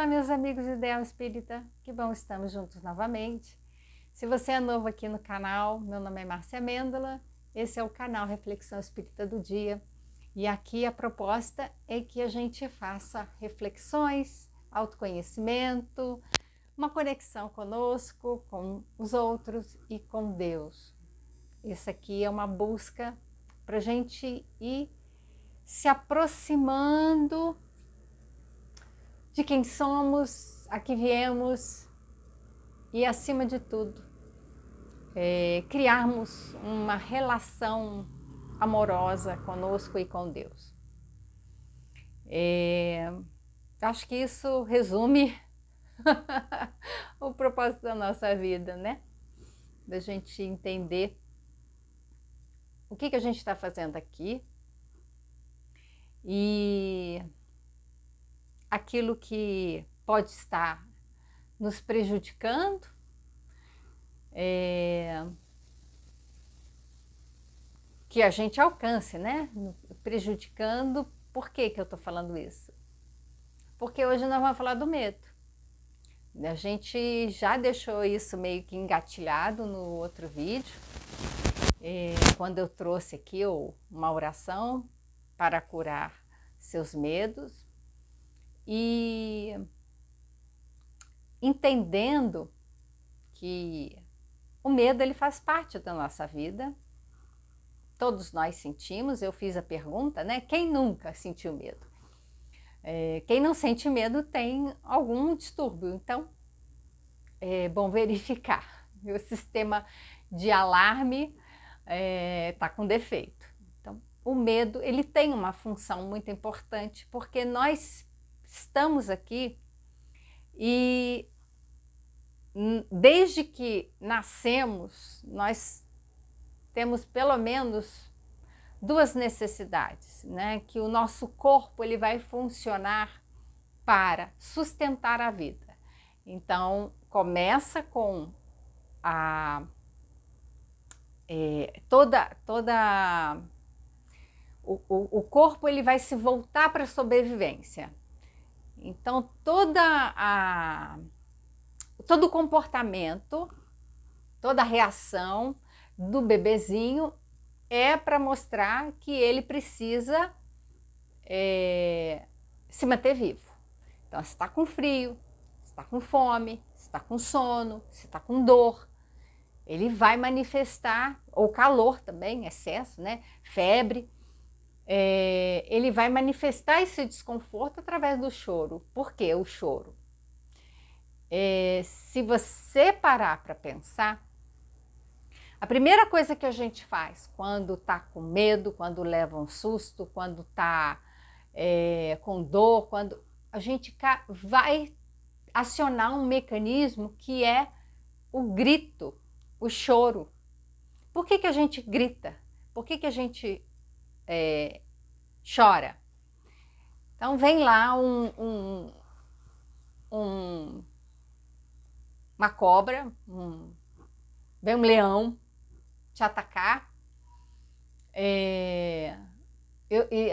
Olá, meus amigos do Ideal Espírita, que bom, estamos juntos novamente. Se você é novo aqui no canal, meu nome é Márcia Amêndola, esse é o canal Reflexão Espírita do Dia e aqui a proposta é que a gente faça reflexões, autoconhecimento, uma conexão conosco, com os outros e com Deus. Isso aqui é uma busca para a gente ir se aproximando de quem somos, a que viemos e, acima de tudo, criarmos uma relação amorosa conosco e com Deus. Acho que isso resume o propósito da nossa vida, né? Da gente entender o que a gente está fazendo aqui e aquilo que pode estar nos prejudicando, que a gente alcance, né? Prejudicando. Por que eu estou falando isso? Porque hoje nós vamos falar do medo. A gente já deixou isso meio que engatilhado no outro vídeo, quando eu trouxe aqui uma oração para curar seus medos e entendendo que o medo ele faz parte da nossa vida. Todos nós sentimos. Eu fiz a pergunta, né? Quem nunca sentiu medo? Quem não sente medo tem algum distúrbio, então é bom verificar. O sistema de alarme está com defeito. Então, o medo ele tem uma função muito importante, porque nós estamos aqui e desde que nascemos, nós temos pelo menos duas necessidades, né? Que o nosso corpo ele vai funcionar para sustentar a vida. Então, começa com o corpo ele vai se voltar para a sobrevivência. Então, todo o comportamento, toda a reação do bebezinho é para mostrar que ele precisa se manter vivo. Então, se está com frio, se está com fome, se está com sono, se está com dor, ele vai manifestar, ou calor também, excesso, né? Febre, ele vai manifestar esse desconforto através do choro. Por que o choro? Se você parar para pensar, a primeira coisa que a gente faz quando está com medo, quando leva um susto, quando está com dor, quando a gente vai acionar um mecanismo que é o grito, o choro. Por que a gente grita? Por que a gente chora? Então vem lá uma cobra, vem um leão te atacar.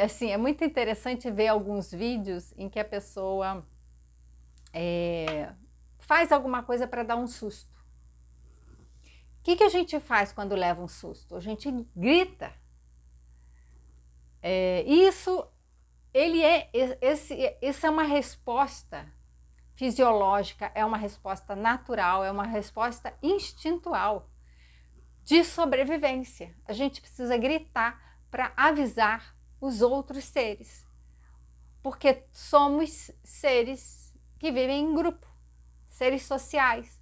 Assim, é muito interessante ver alguns vídeos em que a pessoa faz alguma coisa para dar um susto. O que a gente faz quando leva um susto? A gente grita. Isso é uma resposta fisiológica, é uma resposta natural, é uma resposta instintual de sobrevivência. A gente precisa gritar para avisar os outros seres, porque somos seres que vivem em grupo, seres sociais.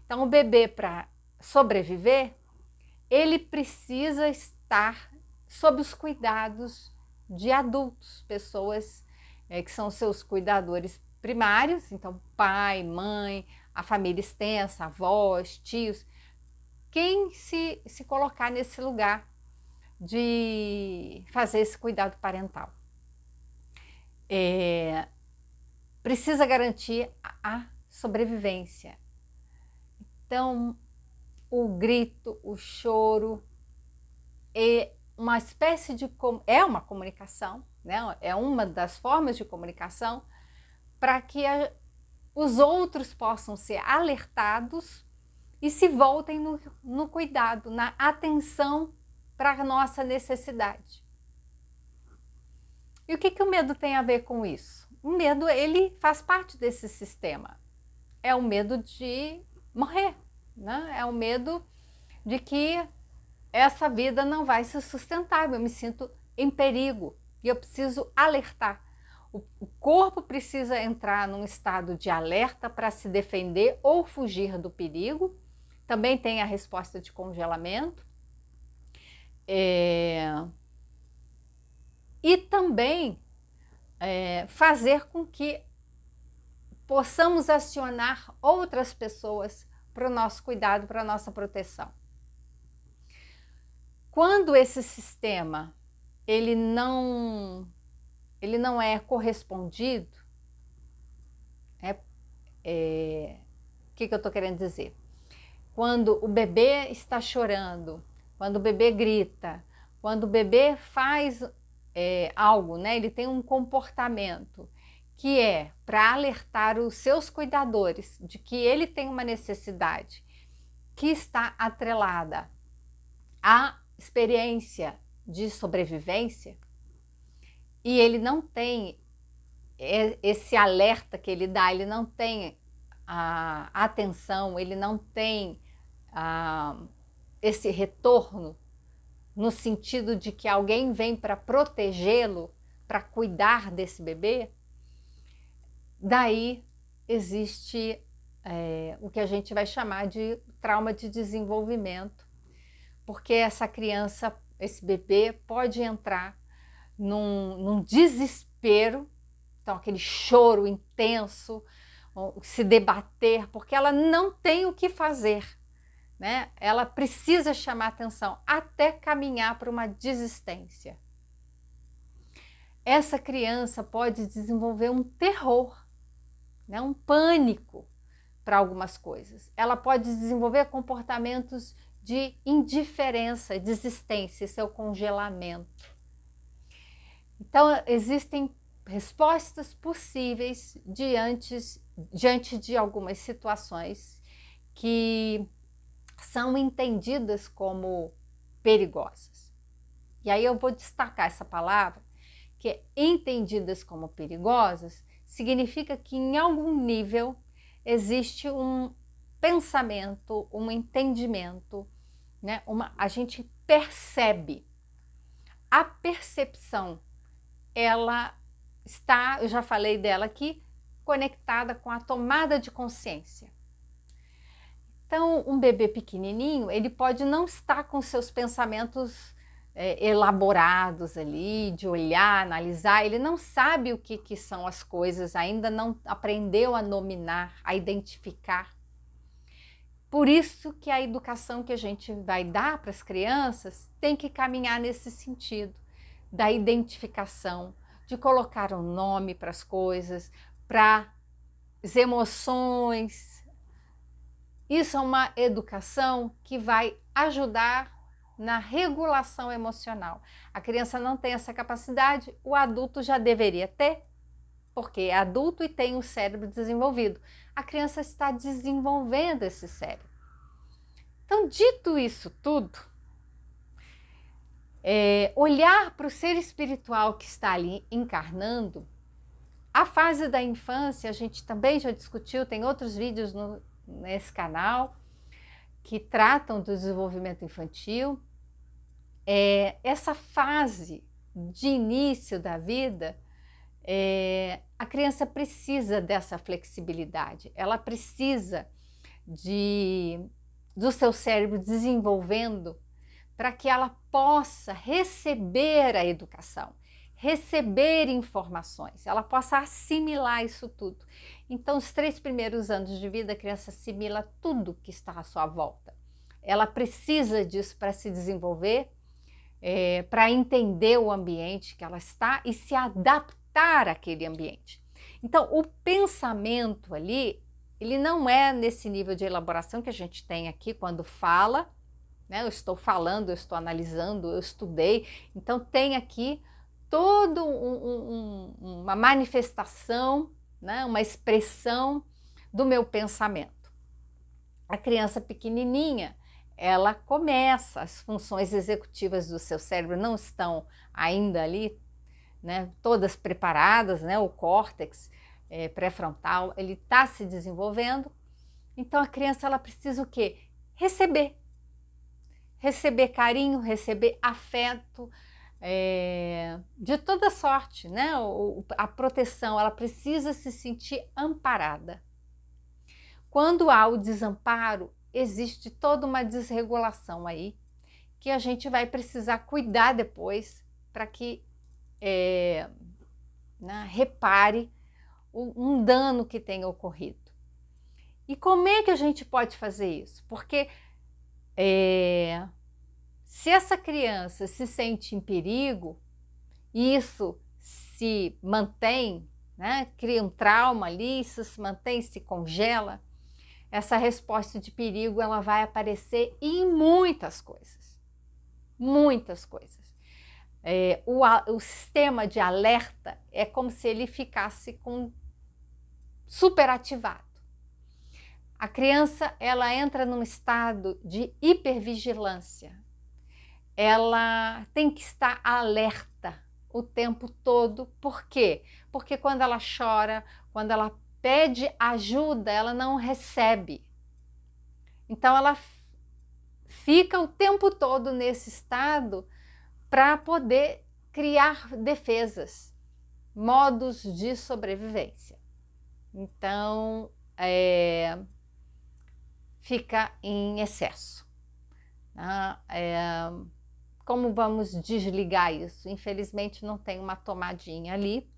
Então, o bebê, para sobreviver, ele precisa estar sob os cuidados de adultos, pessoas que são seus cuidadores primários, então pai, mãe, a família extensa, avós, tios. Quem se colocar nesse lugar de fazer esse cuidado parental precisa garantir a sobrevivência. Então, o grito, o choro é uma espécie de uma comunicação, né? É uma das formas de comunicação para que os outros possam ser alertados e se voltem no cuidado, na atenção para a nossa necessidade. E o que o medo tem a ver com isso? O medo, ele faz parte desse sistema. É o medo de morrer, né? É o medo de que essa vida não vai ser sustentável, eu me sinto em perigo e eu preciso alertar. O corpo precisa entrar num estado de alerta para se defender ou fugir do perigo. Também tem a resposta de congelamento. E também fazer com que possamos acionar outras pessoas para o nosso cuidado, para a nossa proteção. Quando esse sistema ele não é correspondido, o que eu estou querendo dizer? Quando o bebê está chorando, quando o bebê grita, quando o bebê faz algo, né? Ele tem um comportamento que é para alertar os seus cuidadores de que ele tem uma necessidade que está atrelada à experiência de sobrevivência, e ele não tem esse alerta que ele dá, ele não tem a atenção, ele não tem esse retorno no sentido de que alguém vem para protegê-lo, para cuidar desse bebê, daí existe o que a gente vai chamar de trauma de desenvolvimento, porque essa criança, esse bebê pode entrar num desespero, então aquele choro intenso, se debater, porque ela não tem o que fazer, né? Ela precisa chamar atenção até caminhar para uma desistência. Essa criança pode desenvolver um terror, né? Um pânico para algumas coisas. Ela pode desenvolver comportamentos de indiferença, desistência, esse é o congelamento. Então, existem respostas possíveis diante de algumas situações que são entendidas como perigosas. E aí eu vou destacar essa palavra, que é entendidas como perigosas, significa que em algum nível existe um pensamento, um entendimento, né? A gente percebe. A percepção, ela está, eu já falei dela aqui, conectada com a tomada de consciência. Então, um bebê pequenininho, ele pode não estar com seus pensamentos elaborados ali, de olhar, analisar, ele não sabe o que são as coisas, ainda não aprendeu a nominar, a identificar. Por isso que a educação que a gente vai dar para as crianças tem que caminhar nesse sentido, da identificação, de colocar um nome para as coisas, para as emoções. Isso é uma educação que vai ajudar na regulação emocional. A criança não tem essa capacidade, o adulto já deveria ter, porque é adulto e tem o cérebro desenvolvido. A criança está desenvolvendo esse cérebro. Então, dito isso tudo, olhar para o ser espiritual que está ali encarnando, a fase da infância, a gente também já discutiu, tem outros vídeos nesse canal que tratam do desenvolvimento infantil. Essa fase de início da vida, a criança precisa dessa flexibilidade, ela precisa do seu cérebro desenvolvendo para que ela possa receber a educação, receber informações, ela possa assimilar isso tudo. Então, os 3 primeiros anos de vida, a criança assimila tudo que está à sua volta. Ela precisa disso para se desenvolver, para entender o ambiente que ela está e se adaptar àquele ambiente. Então, o pensamento ali, ele não é nesse nível de elaboração que a gente tem aqui quando fala, né? Eu estou falando, eu estou analisando, eu estudei. Então, tem aqui toda uma manifestação, né? Uma expressão do meu pensamento. A criança pequenininha, ela começa, as funções executivas do seu cérebro não estão ainda ali, né, todas preparadas, né, o córtex pré-frontal, ele está se desenvolvendo. Então a criança, ela precisa o quê? Receber carinho, receber afeto, de toda sorte, né? A proteção, ela precisa se sentir amparada. Quando há o desamparo, existe toda uma desregulação aí, que a gente vai precisar cuidar depois para que né, repare um dano que tenha ocorrido. E como é que a gente pode fazer isso? Porque se essa criança se sente em perigo, e isso se mantém, né, cria um trauma ali, isso se mantém, se congela, essa resposta de perigo, ela vai aparecer em muitas coisas. Muitas coisas. O sistema de alerta é como se ele ficasse superativado. A criança, ela entra num estado de hipervigilância. Ela tem que estar alerta o tempo todo. Por quê? Porque quando ela chora, quando ela pede ajuda, ela não recebe. Então ela fica o tempo todo nesse estado para poder criar defesas, modos de sobrevivência. Então, fica em excesso. Como vamos desligar isso? Infelizmente não tem uma tomadinha ali.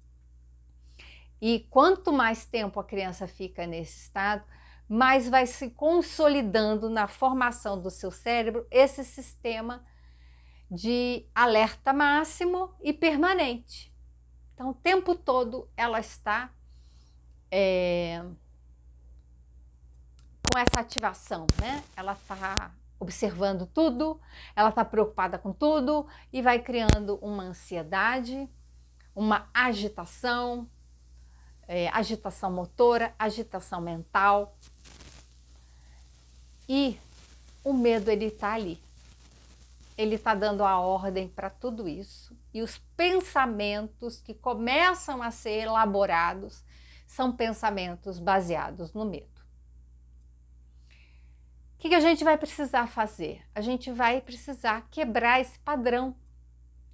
E quanto mais tempo a criança fica nesse estado, mais vai se consolidando na formação do seu cérebro esse sistema de alerta máximo e permanente. Então, o tempo todo ela está com essa ativação, né? Ela está observando tudo, ela está preocupada com tudo e vai criando uma ansiedade, uma agitação, agitação motora, agitação mental. E o medo, ele está ali. Ele está dando a ordem para tudo isso. E os pensamentos que começam a ser elaborados são pensamentos baseados no medo. O que a gente vai precisar fazer? A gente vai precisar quebrar esse padrão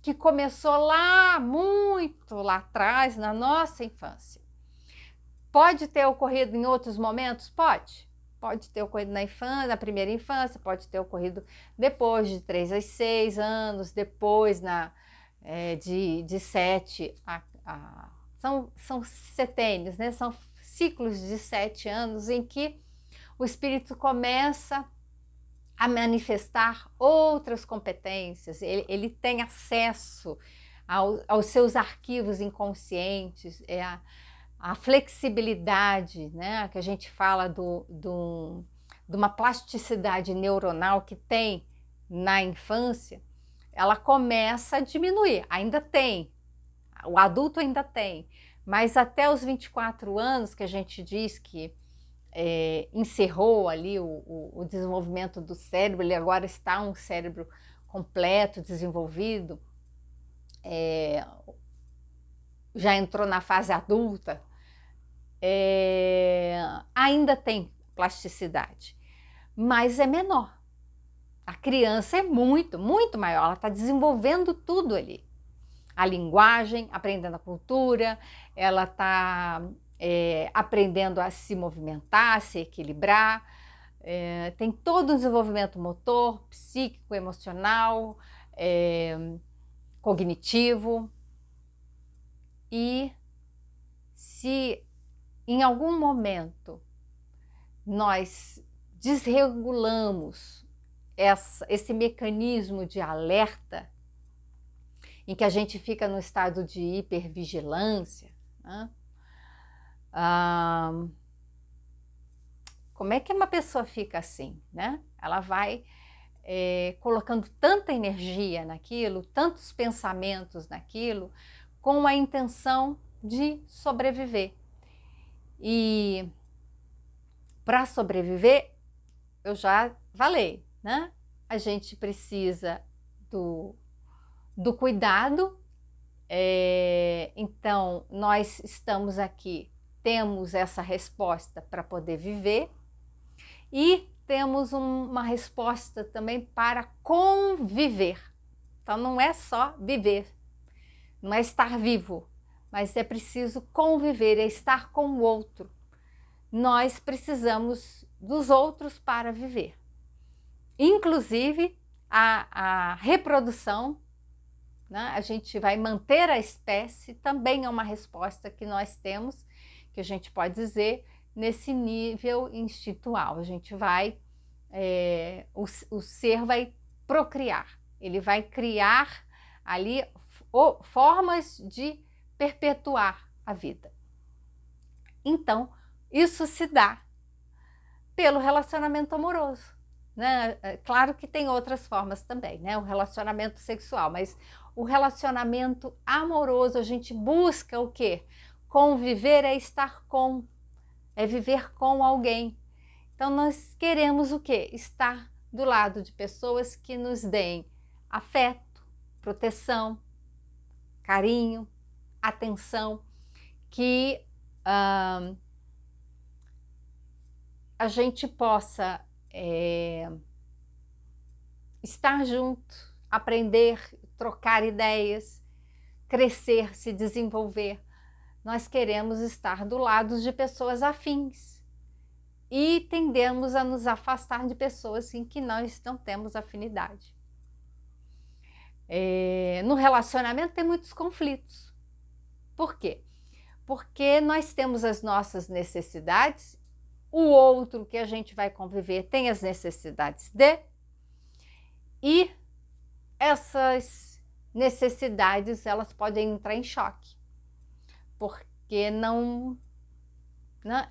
que começou lá, muito lá atrás, na nossa infância. Pode ter ocorrido em outros momentos? Pode. Pode ter ocorrido na infância, na primeira infância, pode ter ocorrido depois de 3 a 6 anos, depois de 7 são setênios, né? São ciclos de 7 anos em que o espírito começa a manifestar outras competências, ele tem acesso aos seus arquivos inconscientes, a flexibilidade, né, que a gente fala de uma plasticidade neuronal que tem na infância, ela começa a diminuir. Ainda tem, o adulto ainda tem, mas até os 24 anos, que a gente diz que encerrou ali o desenvolvimento do cérebro, ele agora está um cérebro completo, desenvolvido, já entrou na fase adulta, ainda tem plasticidade, mas é menor. A criança é muito, muito maior, ela está desenvolvendo tudo ali. A linguagem, aprendendo a cultura, ela está aprendendo a se movimentar, a se equilibrar, tem todo o desenvolvimento motor, psíquico, emocional, cognitivo. E se em algum momento nós desregulamos esse mecanismo de alerta, em que a gente fica no estado de hipervigilância, né? Como é que uma pessoa fica assim, né? Ela vai colocando tanta energia naquilo, tantos pensamentos naquilo, com a intenção de sobreviver. E Para sobreviver, eu já falei, né? A gente precisa do cuidado. Então, nós estamos aqui, temos essa resposta para poder viver e temos uma resposta também para conviver. Então, não é só viver, não é estar vivo, mas é preciso conviver, é estar com o outro. Nós precisamos dos outros para viver. Inclusive, a reprodução, né? A gente vai manter a espécie, também é uma resposta que nós temos, que a gente pode dizer, nesse nível instintual. A gente vai, o ser vai procriar, ele vai criar ali formas de perpetuar a vida. Então, isso se dá pelo relacionamento amoroso, né? Claro que tem outras formas também, né? O relacionamento sexual, mas o relacionamento amoroso, a gente busca o quê? Conviver é estar com, é viver com alguém. Então nós queremos o quê? Estar do lado de pessoas que nos deem afeto, proteção, carinho, atenção, que a gente possa estar junto, aprender, trocar ideias, crescer, se desenvolver. Nós queremos estar do lado de pessoas afins e tendemos a nos afastar de pessoas em que nós não temos afinidade. No relacionamento tem muitos conflitos. Por quê? Porque nós temos as nossas necessidades, o outro que a gente vai conviver tem as necessidades e essas necessidades elas podem entrar em choque, porque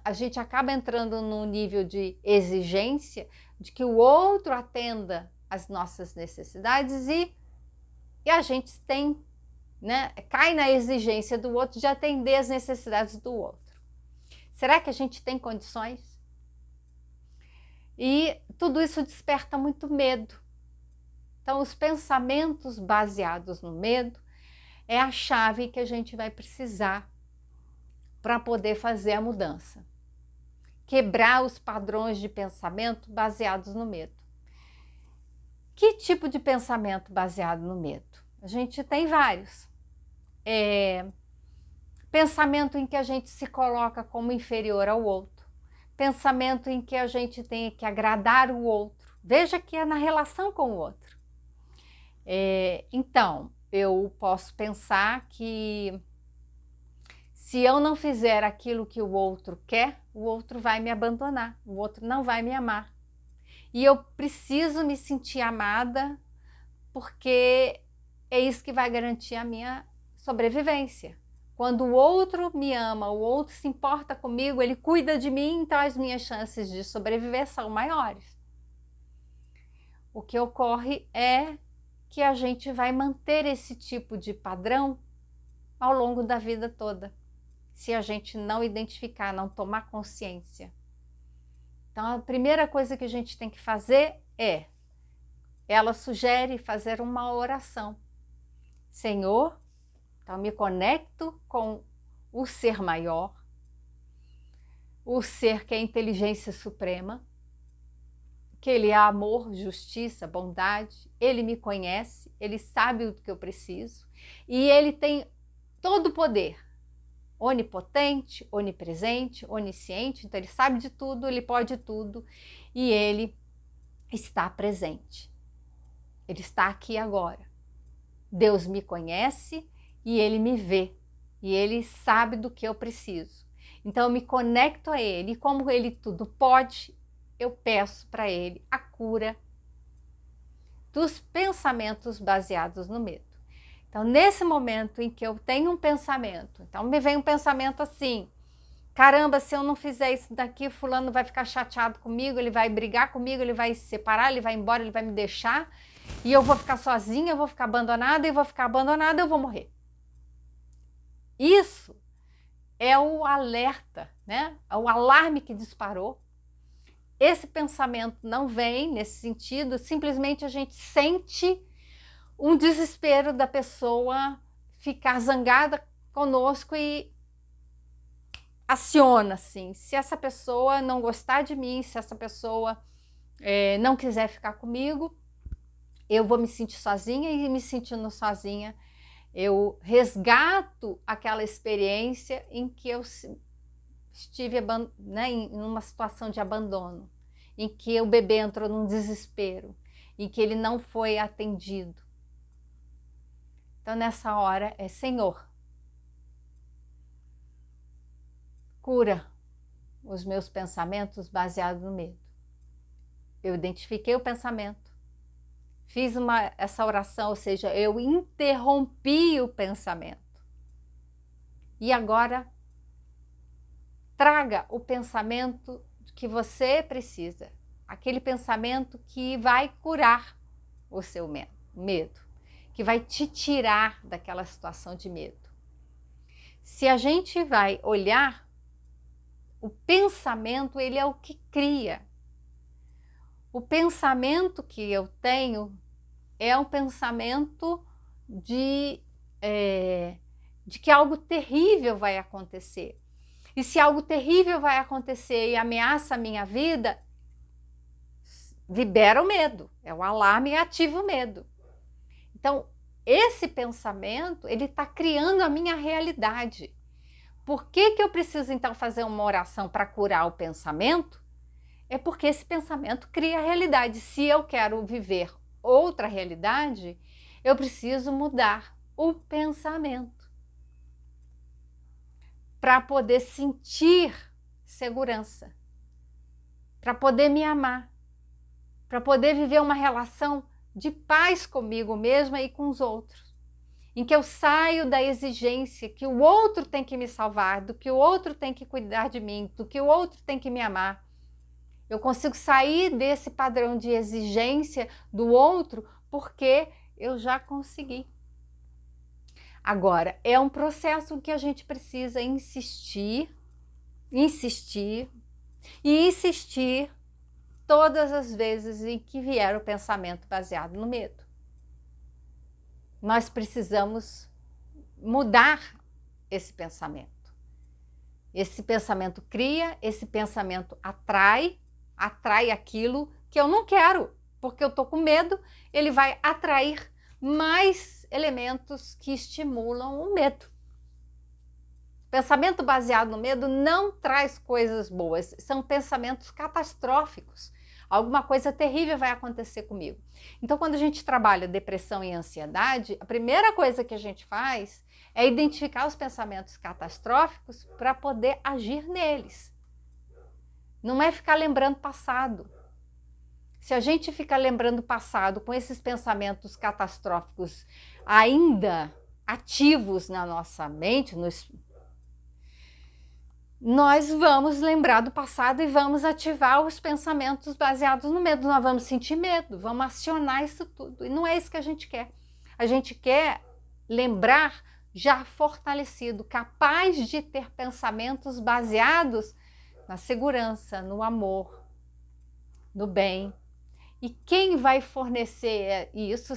a gente acaba entrando num nível de exigência de que o outro atenda às nossas necessidades e a gente tem, né, cai na exigência do outro de atender às necessidades do outro. Será que a gente tem condições? E tudo isso desperta muito medo. Então, os pensamentos baseados no medo é a chave que a gente vai precisar para poder fazer a mudança. Quebrar os padrões de pensamento baseados no medo. Que tipo de pensamento baseado no medo? A gente tem vários. Pensamento em que a gente se coloca como inferior ao outro. Pensamento em que a gente tem que agradar o outro. Veja que é na relação com o outro. Então, eu posso pensar que se eu não fizer aquilo que o outro quer, o outro vai me abandonar, o outro não vai me amar. E eu preciso me sentir amada, porque é isso que vai garantir a minha sobrevivência. Quando o outro me ama, o outro se importa comigo, ele cuida de mim, então as minhas chances de sobreviver são maiores. O que ocorre é que a gente vai manter esse tipo de padrão ao longo da vida toda, se a gente não identificar, não tomar consciência. Então, a primeira coisa que a gente tem que fazer ela sugere fazer uma oração. Senhor, então me conecto com o ser maior, o ser que é a inteligência suprema, que ele é amor, justiça, bondade, ele me conhece, ele sabe o que eu preciso e ele tem todo o poder, onipotente, onipresente, onisciente, então ele sabe de tudo, ele pode tudo e ele está presente. Ele está aqui agora. Deus me conhece e ele me vê e ele sabe do que eu preciso. Então eu me conecto a ele e como ele tudo pode, eu peço para ele a cura dos pensamentos baseados no medo. Então, nesse momento em que eu tenho um pensamento, então me vem um pensamento assim, caramba, se eu não fizer isso daqui, fulano vai ficar chateado comigo, ele vai brigar comigo, ele vai se separar, ele vai embora, ele vai me deixar, e eu vou ficar sozinha, eu vou ficar abandonada, eu vou morrer. Isso é o alerta, né? É o alarme que disparou esse pensamento não vem nesse sentido, simplesmente a gente sente um desespero da pessoa ficar zangada conosco e aciona assim. Se essa pessoa não gostar de mim, se essa pessoa não quiser ficar comigo, eu vou me sentir sozinha, e me sentindo sozinha, eu resgato aquela experiência em que eu estive, né, em uma situação de abandono, em que o bebê entrou num desespero, em que ele não foi atendido. Então, nessa hora, Senhor, cura os meus pensamentos baseados no medo. Eu identifiquei o pensamento, fiz essa oração, ou seja, eu interrompi o pensamento. E agora, traga o pensamento que você precisa, aquele pensamento que vai curar o seu medo, que vai te tirar daquela situação de medo. Se a gente vai olhar, o pensamento, ele é o que cria. O pensamento que eu tenho é um pensamento de que algo terrível vai acontecer. E se algo terrível vai acontecer e ameaça a minha vida, libera o medo, é o alarme e ativa o medo. Então, esse pensamento, ele está criando a minha realidade. Por que eu preciso, então, fazer uma oração para curar o pensamento? É porque esse pensamento cria a realidade. Se eu quero viver outra realidade, eu preciso mudar o pensamento para poder sentir segurança, para poder me amar, para poder viver uma relação de paz comigo mesma e com os outros, em que eu saio da exigência que o outro tem que me salvar, do que o outro tem que cuidar de mim, do que o outro tem que me amar. Eu consigo sair desse padrão de exigência do outro porque eu já consegui. Agora, é um processo que a gente precisa insistir e insistir todas as vezes em que vier o pensamento baseado no medo. Nós precisamos mudar esse pensamento. Esse pensamento cria, esse pensamento atrai aquilo que eu não quero, porque eu estou com medo, ele vai atrair mais elementos que estimulam o medo. Pensamento baseado no medo não traz coisas boas, são pensamentos catastróficos. Alguma coisa terrível vai acontecer comigo. Então, quando a gente trabalha depressão e ansiedade, a primeira coisa que a gente faz é identificar os pensamentos catastróficos para poder agir neles. Não é ficar lembrando passado. Se a gente fica lembrando passado com esses pensamentos catastróficos ainda ativos na nossa mente, nós vamos lembrar do passado e vamos ativar os pensamentos baseados no medo. Nós vamos sentir medo, vamos acionar isso tudo. E não é isso que a gente quer. A gente quer lembrar já fortalecido, capaz de ter pensamentos baseados na segurança, no amor, no bem. E quem vai fornecer isso,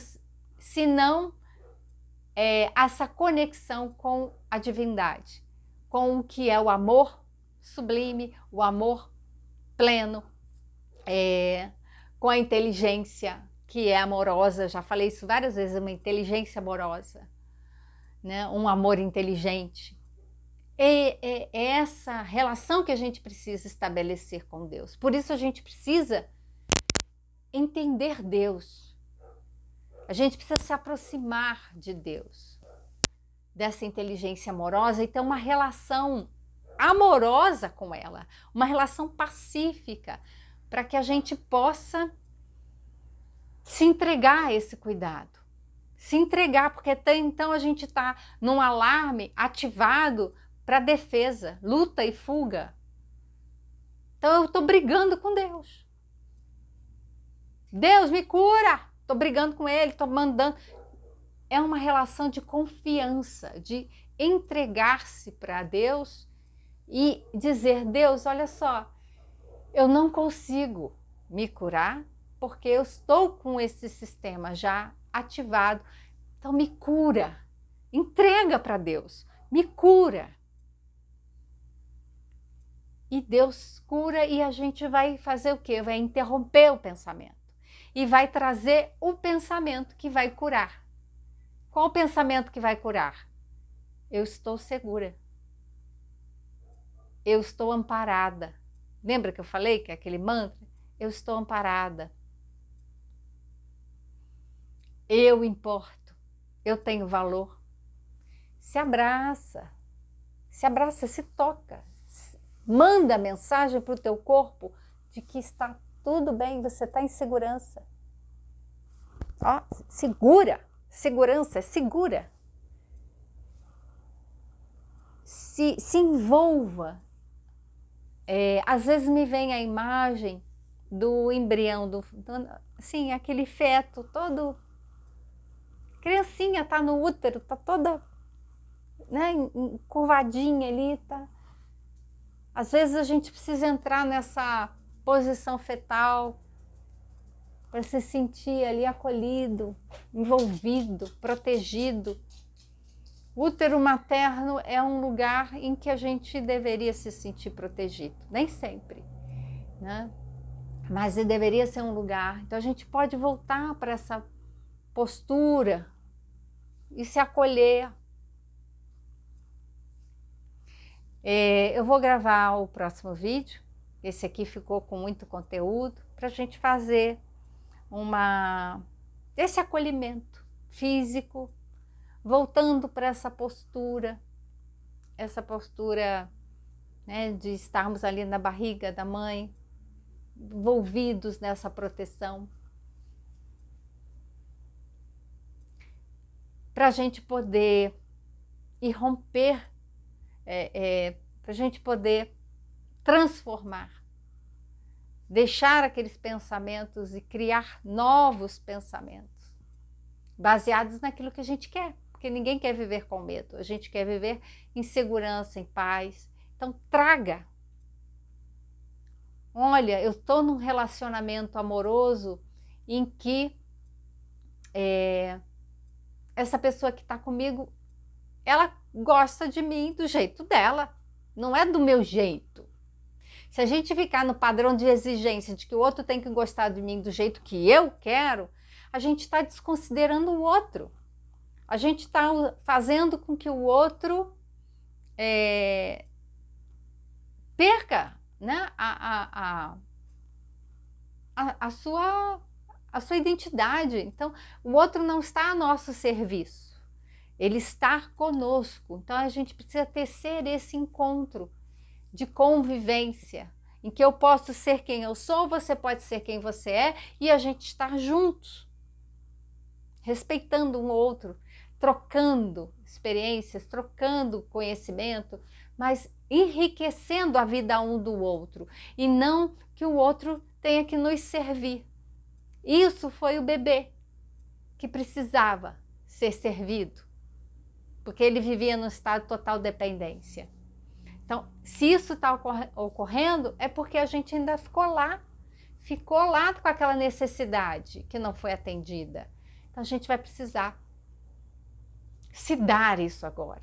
se não essa conexão com a divindade, com o que é o amor sublime, o amor pleno, com a inteligência que é amorosa. Já falei isso várias vezes, uma inteligência amorosa, né? Um amor inteligente. É essa relação que a gente precisa estabelecer com Deus. Por isso a gente precisa entender Deus. A gente precisa se aproximar de Deus, dessa inteligência amorosa, e ter uma relação amorosa com ela, uma relação pacífica, para que a gente possa se entregar a esse cuidado. Se entregar, porque até então a gente está num alarme ativado para defesa, luta e fuga. Então eu estou brigando com Deus. Deus, me cura! Estou brigando com Ele, estou mandando. É uma relação de confiança, de entregar-se para Deus e dizer: Deus, olha só, Eu não consigo me curar porque eu estou com esse sistema já ativado. Então me cura, entrega para Deus, me cura. E Deus cura e a gente vai fazer o quê? Vai interromper o pensamento e vai trazer o pensamento que vai curar. Qual o pensamento que vai curar? Eu estou segura. Eu estou amparada. Lembra que eu falei que é aquele mantra? Eu estou amparada. Eu importo. Eu tenho valor. Se abraça, se toca. Manda mensagem para o teu corpo de que está tudo bem, você está em segurança. Ó, segura, segurança, segura. Se envolva. Às vezes me vem a imagem do embrião, assim, aquele feto todo, criancinha tá no útero, tá toda, né, curvadinha ali, tá. Às vezes a gente precisa entrar nessa posição fetal para se sentir ali acolhido, envolvido, protegido. O útero materno é um lugar em que a gente deveria se sentir protegido, nem sempre, né? Mas deveria ser um lugar. Então a gente pode voltar para essa postura e se acolher. Eu vou gravar o próximo vídeo. Esse aqui ficou com muito conteúdo para a gente fazer esse acolhimento físico, voltando para essa postura, né, de estarmos ali na barriga da mãe, envolvidos nessa proteção, para a gente poder ir romper, para a gente poder transformar, deixar aqueles pensamentos e criar novos pensamentos, baseados naquilo que a gente quer, porque ninguém quer viver com medo, a gente quer viver em segurança, em paz. Então traga. Olha, eu estou num relacionamento amoroso em que essa pessoa que está comigo, ela gosta de mim do jeito dela, não é do meu jeito. Se a gente ficar no padrão de exigência de que o outro tem que gostar de mim do jeito que eu quero, a gente está desconsiderando o outro. A gente está fazendo com que o outro perca, né, a sua identidade. Então, o outro não está a nosso serviço, ele está conosco. Então, a gente precisa tecer esse encontro de convivência, em que eu posso ser quem eu sou, você pode ser quem você é, e a gente estar juntos, respeitando um outro, trocando experiências, trocando conhecimento, mas enriquecendo a vida um do outro, e não que o outro tenha que nos servir. Isso foi o bebê que precisava ser servido, porque ele vivia num estado de total dependência. Então, se isso está ocorrendo, é porque a gente ainda ficou lá com aquela necessidade que não foi atendida. Então, a gente vai precisar se dar isso agora.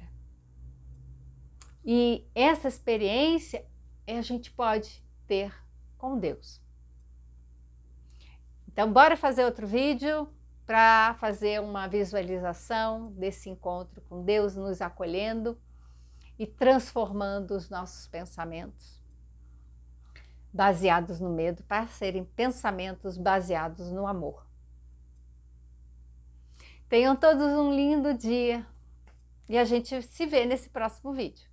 E essa experiência a gente pode ter com Deus. Então, bora fazer outro vídeo para fazer uma visualização desse encontro com Deus nos acolhendo e transformando os nossos pensamentos baseados no medo para serem pensamentos baseados no amor. Tenham todos um lindo dia e a gente se vê nesse próximo vídeo.